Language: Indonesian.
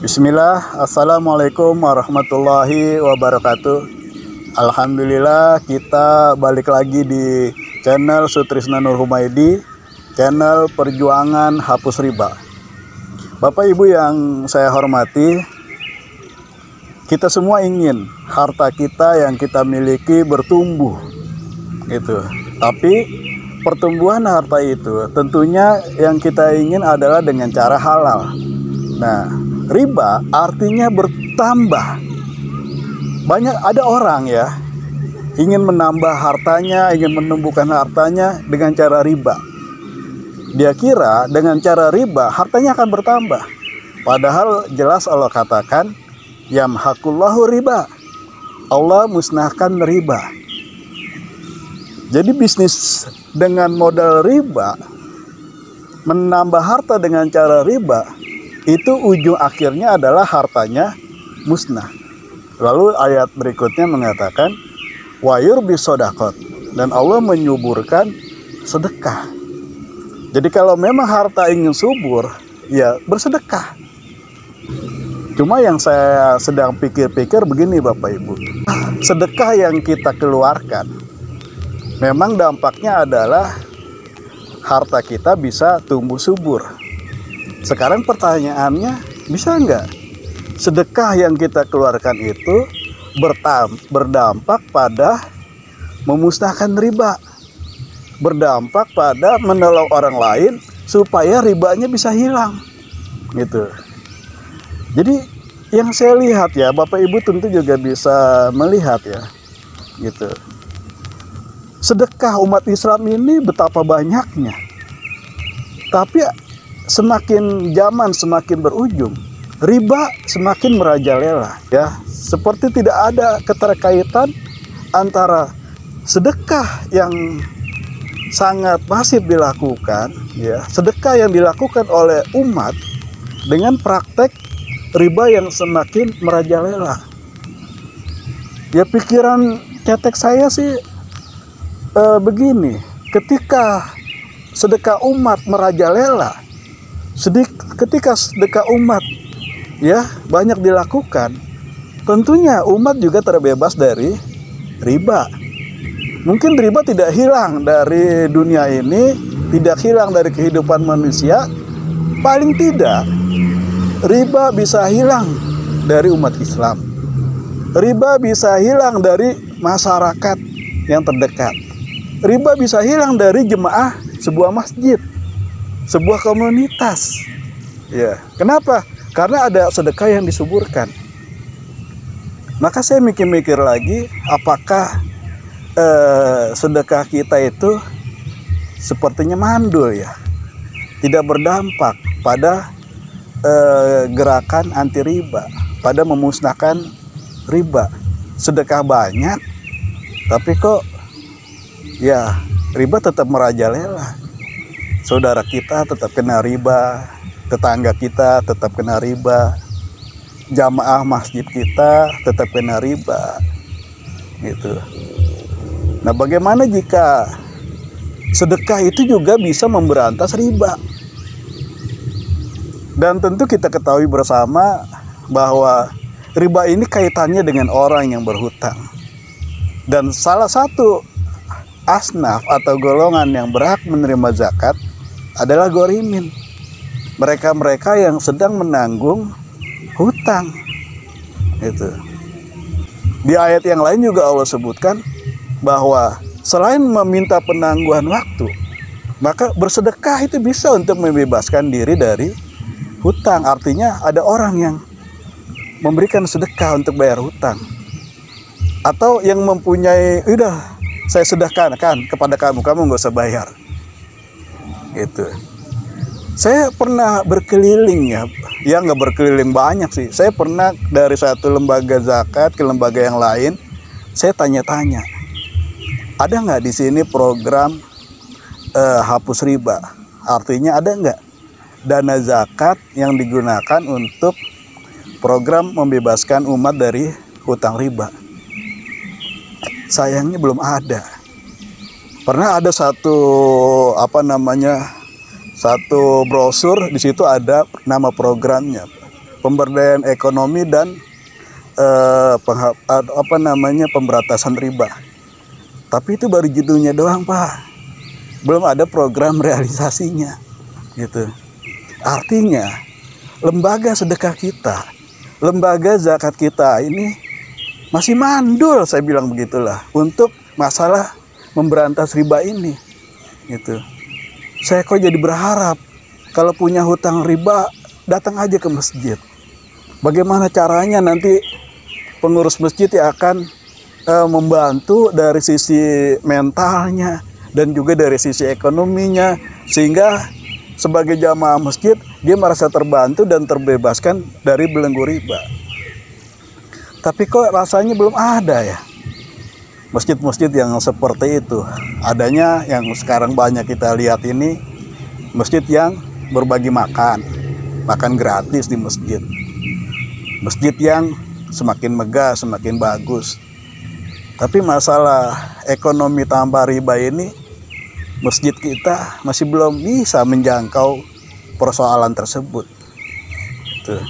Bismillah, Assalamualaikum warahmatullahi wabarakatuh. Alhamdulillah kita balik lagi di channel Sutrisna Nur Humaydi, channel perjuangan hapus riba. Bapak Ibu yang saya hormati, kita semua ingin harta kita yang kita miliki bertumbuh gitu. Tapi pertumbuhan harta itu tentunya yang kita ingin adalah dengan cara halal. Nah, riba artinya bertambah. Banyak ada orang ya ingin menambah hartanya, ingin menumbuhkan hartanya dengan cara riba. Dia kira dengan cara riba hartanya akan bertambah. Padahal jelas Allah katakan, yamhaqullahu riba. Allah musnahkan riba. Jadi bisnis dengan modal riba, menambah harta dengan cara riba, itu ujung akhirnya adalah hartanya musnah. Lalu ayat berikutnya mengatakan wa yurbi sodakot, dan Allah menyuburkan sedekah. Jadi kalau memang harta ingin subur, ya bersedekah. Cuma yang saya sedang pikir-pikir begini Bapak Ibu, sedekah yang kita keluarkan memang dampaknya adalah harta kita bisa tumbuh subur. Sekarang pertanyaannya, bisa nggak sedekah yang kita keluarkan itu berdampak pada memusnahkan riba, berdampak pada menolong orang lain supaya ribanya bisa hilang gitu. Jadi yang saya lihat ya, Bapak Ibu tentu juga bisa melihat ya gitu. Sedekah umat Islam ini betapa banyaknya. Tapi semakin zaman semakin berujung, riba semakin merajalela ya. Seperti tidak ada keterkaitan antara sedekah yang sangat masif dilakukan ya, sedekah yang dilakukan oleh umat dengan praktek riba yang semakin merajalela. Ya pikiran cetek saya sih begini, ketika sedekah umat merajalela, ketika sedekah umat ya banyak dilakukan, tentunya umat juga terbebas dari riba. Mungkin riba tidak hilang dari dunia ini, tidak hilang dari kehidupan manusia. Paling tidak riba bisa hilang dari umat Islam. Riba bisa hilang dari masyarakat yang terdekat. Riba bisa hilang dari jemaah sebuah masjid, sebuah komunitas. Ya, kenapa? Karena ada sedekah yang disuburkan. Maka saya mikir-mikir lagi, apakah sedekah kita itu sepertinya mandul ya, tidak berdampak pada gerakan anti riba, pada memusnahkan riba. Sedekah banyak, tapi kok ya riba tetap merajalela. Saudara kita tetap kena riba, tetangga kita tetap kena riba, jamaah masjid kita tetap kena riba gitu. Nah, bagaimana jika sedekah itu juga bisa memberantas riba? Dan tentu kita ketahui bersama bahwa riba ini kaitannya dengan orang yang berhutang. Dan salah satu asnaf atau golongan yang berhak menerima zakat adalah ghorimin. Mereka-mereka yang sedang menanggung hutang. Itu. Di ayat yang lain juga Allah sebutkan bahwa selain meminta penangguhan waktu, maka bersedekah itu bisa untuk membebaskan diri dari hutang. Artinya ada orang yang memberikan sedekah untuk bayar hutang, atau yang mempunyai, udah saya sedekahkan kepada kamu nggak usah bayar gitu. Saya pernah berkeliling ya nggak berkeliling banyak sih. Saya pernah dari satu lembaga zakat ke lembaga yang lain. Saya tanya-tanya, ada nggak di sini program hapus riba? Artinya ada nggak dana zakat yang digunakan untuk program membebaskan umat dari hutang riba? Sayangnya belum ada. Pernah ada satu satu brosur, di situ ada nama programnya, pemberdayaan ekonomi dan pemberantasan riba. Tapi itu baru judulnya doang, Pak. Belum ada program realisasinya, gitu. Artinya lembaga sedekah kita, lembaga zakat kita ini masih mandul, saya bilang begitulah, untuk masalah memberantas riba ini, gitu. Saya kok jadi berharap kalau punya hutang riba datang aja ke masjid. Bagaimana caranya nanti pengurus masjid yang akan membantu dari sisi mentalnya dan juga dari sisi ekonominya, sehingga sebagai jamaah masjid dia merasa terbantu dan terbebaskan dari belenggu riba. Tapi kok rasanya belum ada ya masjid-masjid yang seperti itu. Adanya yang sekarang banyak kita lihat ini, masjid yang berbagi makan gratis di masjid. Masjid yang semakin megah, semakin bagus. Tapi masalah ekonomi tanpa riba ini, masjid kita masih belum bisa menjangkau persoalan tersebut. Tuh.